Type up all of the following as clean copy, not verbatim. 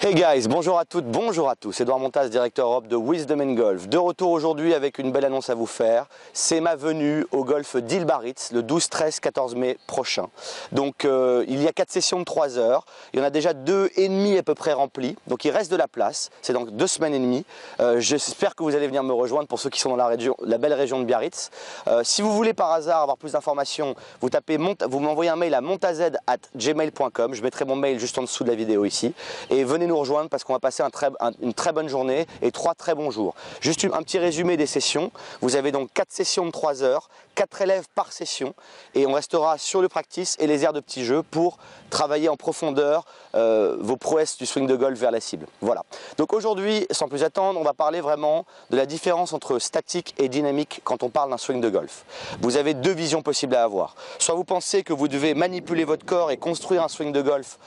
Hey guys, bonjour à toutes, bonjour à tous, Edouard Montas, directeur Europe de Wisdom & Golf. De retour aujourd'hui avec une belle annonce à vous faire. C'est ma venue au golf d'Île Biarritz le 12, 13, 14 mai prochain. Donc il y a 4 sessions de 3 heures. Il y en a déjà 2,5 à peu près remplies. Donc il reste de la place. C'est dans 2 semaines et demie. J'espère que vous allez venir me rejoindre pour ceux qui sont dans la belle région de Biarritz. Si vous voulez par hasard avoir plus d'informations, vous m'envoyez un mail à montaz@gmail.com. Je mettrai mon mail juste en dessous de la vidéo ici. Et venez nous rejoindre parce qu'on va passer une très bonne journée et 3 très bons jours. Juste un petit résumé des sessions. Vous avez donc 4 sessions de 3 heures, 4 élèves par session et on restera sur le practice et les aires de petits jeux pour travailler en profondeur vos prouesses du swing de golf vers la cible. Voilà. Donc aujourd'hui, sans plus attendre, on va parler vraiment de la différence entre statique et dynamique quand on parle d'un swing de golf. Vous avez 2 visions possibles à avoir. Soit vous pensez que vous devez manipuler votre corps et construire un swing de golf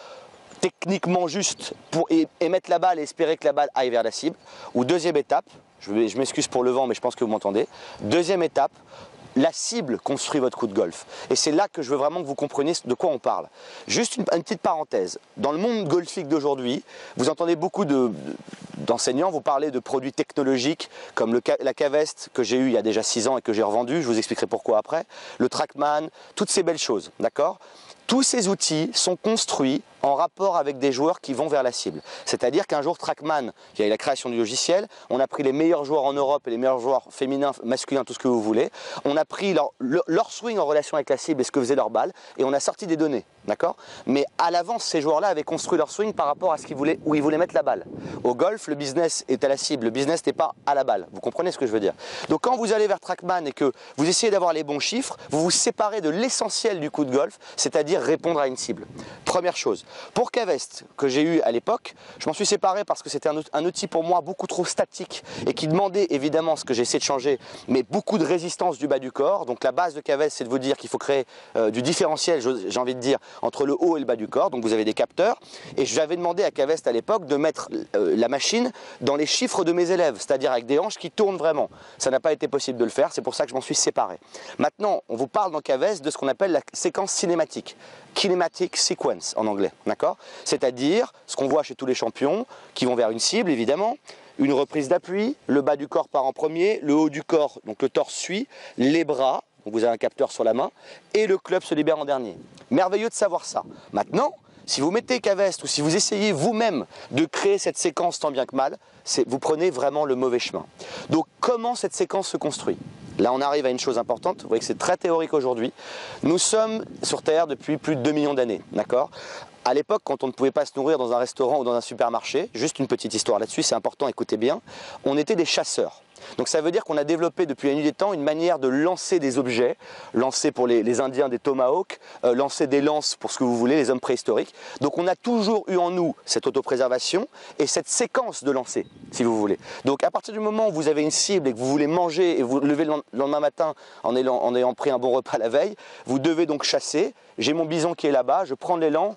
techniquement juste pour émettre la balle et espérer que la balle aille vers la cible. Ou deuxième étape, je m'excuse pour le vent mais je pense que vous m'entendez. Deuxième étape, la cible construit votre coup de golf. Et c'est là que je veux vraiment que vous compreniez de quoi on parle. Juste une petite parenthèse. Dans le monde golfique d'aujourd'hui, vous entendez beaucoup d'enseignants vous parler de produits technologiques comme la Cavest que j'ai eu il y a déjà 6 ans et que j'ai revendu. Je vous expliquerai pourquoi après. Le Trackman, toutes ces belles choses. D'accord ? Tous ces outils sont construits en rapport avec des joueurs qui vont vers la cible. C'est-à-dire qu'un jour, Trackman, qui a eu la création du logiciel, on a pris les meilleurs joueurs en Europe et les meilleurs joueurs féminins, masculins, tout ce que vous voulez. On a pris leur swing en relation avec la cible et ce que faisait leur balle et on a sorti des données. D'accord ? Mais à l'avance, ces joueurs-là avaient construit leur swing par rapport à où ils voulaient mettre la balle. Au golf, le business est à la cible, le business n'est pas à la balle. Vous comprenez ce que je veux dire ? Donc quand vous allez vers Trackman et que vous essayez d'avoir les bons chiffres, vous vous séparez de l'essentiel du coup de golf, c'est-à-dire répondre à une cible. Première chose. Pour Cavest, que j'ai eu à l'époque, je m'en suis séparé parce que c'était un outil pour moi beaucoup trop statique et qui demandait évidemment ce que j'ai essayé de changer, mais beaucoup de résistance du bas du corps. Donc la base de Cavest, c'est de vous dire qu'il faut créer du différentiel, j'ai envie de dire, entre le haut et le bas du corps. Donc vous avez des capteurs. Et j'avais demandé à Cavest à l'époque de mettre la machine dans les chiffres de mes élèves, c'est-à-dire avec des hanches qui tournent vraiment. Ça n'a pas été possible de le faire, c'est pour ça que je m'en suis séparé. Maintenant, on vous parle dans Cavest de ce qu'on appelle la séquence cinématique. Kinematic sequence en anglais, d'accord ? C'est-à-dire ce qu'on voit chez tous les champions qui vont vers une cible évidemment, une reprise d'appui, le bas du corps part en premier, le haut du corps, donc le torse suit, les bras, donc vous avez un capteur sur la main, et le club se libère en dernier. Merveilleux de savoir ça. Maintenant, si vous mettez Cavest ou si vous essayez vous-même de créer cette séquence tant bien que mal, vous prenez vraiment le mauvais chemin. Donc comment cette séquence se construit ? Là, on arrive à une chose importante, vous voyez que c'est très théorique aujourd'hui. Nous sommes sur Terre depuis plus de 2 millions d'années, d'accord ? À l'époque, quand on ne pouvait pas se nourrir dans un restaurant ou dans un supermarché, juste une petite histoire là-dessus, c'est important, écoutez bien, on était des chasseurs. Donc ça veut dire qu'on a développé depuis la nuit des temps une manière de lancer des objets, lancer pour les Indiens des tomahawks, lancer des lances pour ce que vous voulez, les hommes préhistoriques. Donc on a toujours eu en nous cette autopréservation et cette séquence de lancer, si vous voulez. Donc à partir du moment où vous avez une cible et que vous voulez manger et vous levez le lendemain matin en ayant pris un bon repas la veille, vous devez donc chasser. J'ai mon bison qui est là-bas, je prends l'élan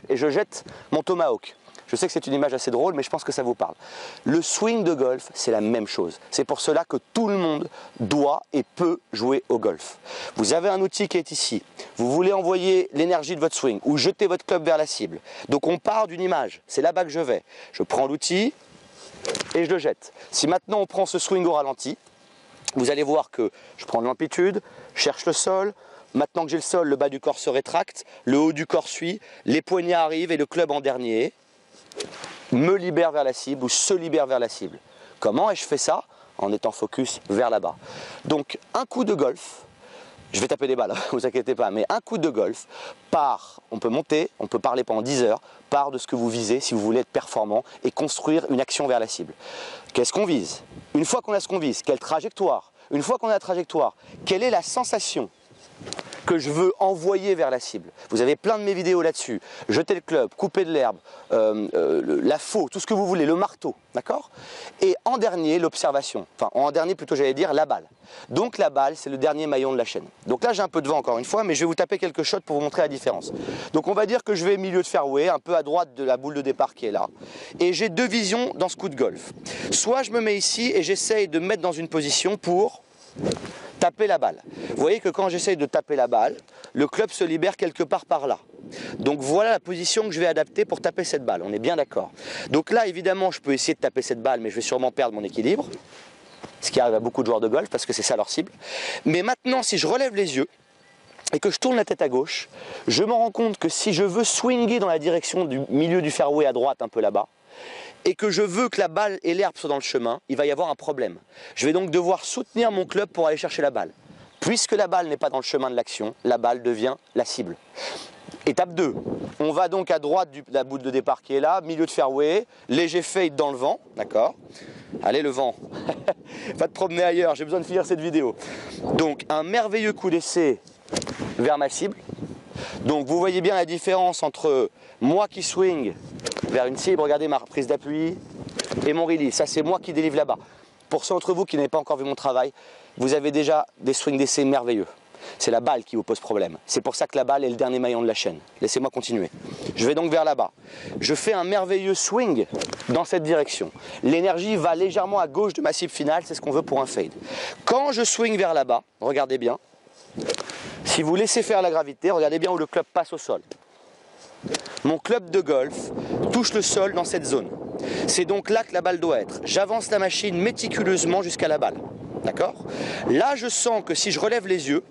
et je jette mon tomahawk. Je sais que c'est une image assez drôle, mais je pense que ça vous parle. Le swing de golf, c'est la même chose. C'est pour cela que tout le monde doit et peut jouer au golf. Vous avez un outil qui est ici. Vous voulez envoyer l'énergie de votre swing ou jeter votre club vers la cible. Donc on part d'une image. C'est là-bas que je vais. Je prends l'outil et je le jette. Si maintenant on prend ce swing au ralenti, vous allez voir que je prends de l'amplitude, je cherche le sol. Maintenant que j'ai le sol, le bas du corps se rétracte, le haut du corps suit, les poignets arrivent et le club en dernier me libère vers la cible ou se libère vers la cible. Comment ai-je fait ça ? En étant focus vers là-bas. Donc un coup de golf, je vais taper des balles, ne vous inquiétez pas, mais un coup de golf part, on peut monter, on peut parler pendant 10 heures, part de ce que vous visez si vous voulez être performant et construire une action vers la cible. Qu'est-ce qu'on vise ? Une fois qu'on a ce qu'on vise, quelle trajectoire ? Une fois qu'on a la trajectoire, quelle est la sensation que je veux envoyer vers la cible. Vous avez plein de mes vidéos là-dessus. Jeter le club, couper de l'herbe, la faux, tout ce que vous voulez, le marteau, d'accord ? Et en dernier, l'observation. Enfin, en dernier plutôt, j'allais dire, la balle. Donc la balle, c'est le dernier maillon de la chaîne. Donc là, j'ai un peu de vent encore une fois, mais je vais vous taper quelques shots pour vous montrer la différence. Donc on va dire que je vais milieu de fairway, un peu à droite de la boule de départ qui est là. Et j'ai 2 visions dans ce coup de golf. Soit je me mets ici et j'essaye de me mettre dans une position pour taper la balle. Vous voyez que quand j'essaye de taper la balle, le club se libère quelque part par là. Donc voilà la position que je vais adapter pour taper cette balle, on est bien d'accord. Donc là évidemment je peux essayer de taper cette balle mais je vais sûrement perdre mon équilibre. Ce qui arrive à beaucoup de joueurs de golf parce que c'est ça leur cible. Mais maintenant si je relève les yeux et que je tourne la tête à gauche, je me rends compte que si je veux swinger dans la direction du milieu du fairway à droite un peu là-bas, et que je veux que la balle et l'herbe soient dans le chemin, il va y avoir un problème. Je vais donc devoir soutenir mon club pour aller chercher la balle. Puisque la balle n'est pas dans le chemin de l'action, la balle devient la cible. Étape 2, on va donc à droite de la boule de départ qui est là, milieu de fairway, léger fade dans le vent, d'accord? Allez le vent, va te promener ailleurs, j'ai besoin de finir cette vidéo. Donc un merveilleux coup d'essai vers ma cible. Donc vous voyez bien la différence entre moi qui swing vers une cible, regardez ma prise d'appui, et mon release, ça c'est moi qui délivre là-bas. Pour ceux d'entre vous qui n'avez pas encore vu mon travail, vous avez déjà des swings d'essai merveilleux. C'est la balle qui vous pose problème. C'est pour ça que la balle est le dernier maillon de la chaîne. Laissez-moi continuer. Je vais donc vers là-bas. Je fais un merveilleux swing dans cette direction. L'énergie va légèrement à gauche de ma cible finale, c'est ce qu'on veut pour un fade. Quand je swing vers là-bas, regardez bien, si vous laissez faire la gravité, regardez bien où le club passe au sol. Mon club de golf touche le sol dans cette zone. C'est donc là que la balle doit être. J'avance la machine méticuleusement jusqu'à la balle. D'accord? Là, je sens que si je relève les yeux,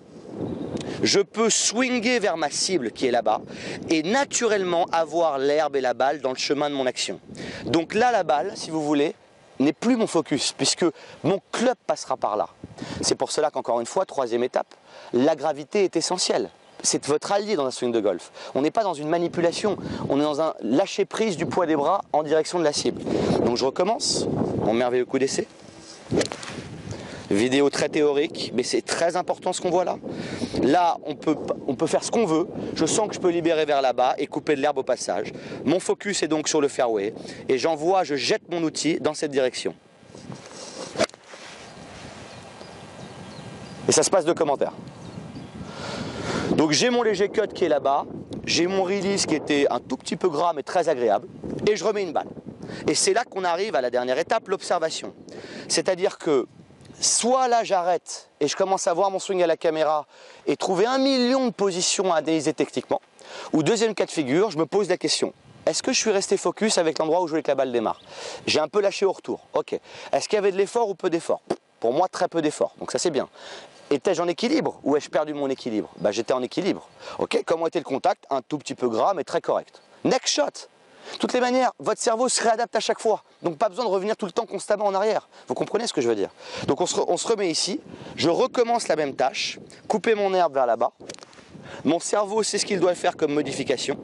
je peux swinger vers ma cible qui est là-bas et naturellement avoir l'herbe et la balle dans le chemin de mon action. Donc là, la balle, si vous voulez, n'est plus mon focus puisque mon club passera par là. C'est pour cela qu'encore une fois, troisième étape, la gravité est essentielle. C'est votre allié dans un swing de golf. On n'est pas dans une manipulation, on est dans un lâcher-prise du poids des bras en direction de la cible. Donc je recommence, mon merveilleux coup d'essai. Vidéo très théorique, mais c'est très important ce qu'on voit là. Là, on peut faire ce qu'on veut. Je sens que je peux libérer vers là-bas et couper de l'herbe au passage. Mon focus est donc sur le fairway et j'envoie, je jette mon outil dans cette direction. Et ça se passe de commentaires. Donc j'ai mon léger cut qui est là-bas, j'ai mon release qui était un tout petit peu gras mais très agréable, et je remets une balle. Et c'est là qu'on arrive à la dernière étape, l'observation. C'est-à-dire que soit là j'arrête et je commence à voir mon swing à la caméra et trouver 1 million de positions à analyser techniquement, ou deuxième cas de figure, je me pose la question. Est-ce que je suis resté focus avec l'endroit où je voulais que la balle démarre? J'ai un peu lâché au retour, ok. Est-ce qu'il y avait de l'effort ou peu d'effort? Pour moi, très peu d'effort, donc ça c'est bien. Étais-je en équilibre ou ai-je perdu mon équilibre? J'étais en équilibre. Ok. Comment était le contact? Un tout petit peu gras mais très correct. Next shot. De toutes les manières, votre cerveau se réadapte à chaque fois. Donc pas besoin de revenir tout le temps constamment en arrière. Vous comprenez ce que je veux dire? Donc on se remet ici. Je recommence la même tâche. Couper mon herbe vers là-bas. Mon cerveau sait ce qu'il doit faire comme modification.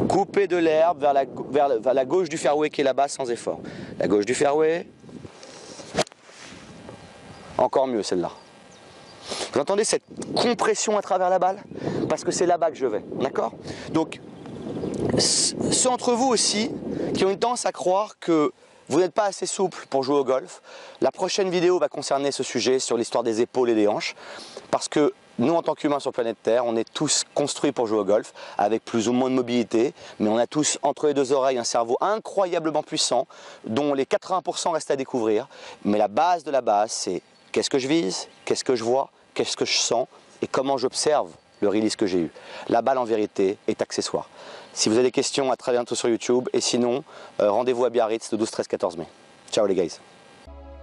Couper de l'herbe vers la gauche du fairway qui est là-bas sans effort. La gauche du fairway. Encore mieux celle-là. Vous entendez cette compression à travers la balle? Parce que c'est là-bas que je vais, d'accord? Donc, ceux d'entre vous aussi qui ont une tendance à croire que vous n'êtes pas assez souple pour jouer au golf, la prochaine vidéo va concerner ce sujet sur l'histoire des épaules et des hanches. Parce que nous, en tant qu'humains sur planète Terre, on est tous construits pour jouer au golf, avec plus ou moins de mobilité, mais on a tous entre les deux oreilles un cerveau incroyablement puissant, dont les 80% restent à découvrir. Mais la base de la base, c'est qu'est-ce que je vise, qu'est-ce que je vois, qu'est-ce que je sens et comment j'observe le release que j'ai eu. La balle en vérité est accessoire. Si vous avez des questions, à très bientôt sur YouTube et sinon, rendez-vous à Biarritz le 12, 13, 14 mai. Ciao les guys.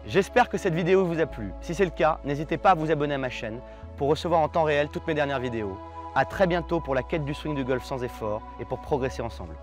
J'espère que cette vidéo vous a plu. Si c'est le cas, n'hésitez pas à vous abonner à ma chaîne pour recevoir en temps réel toutes mes dernières vidéos. À très bientôt pour la quête du swing du golf sans effort et pour progresser ensemble.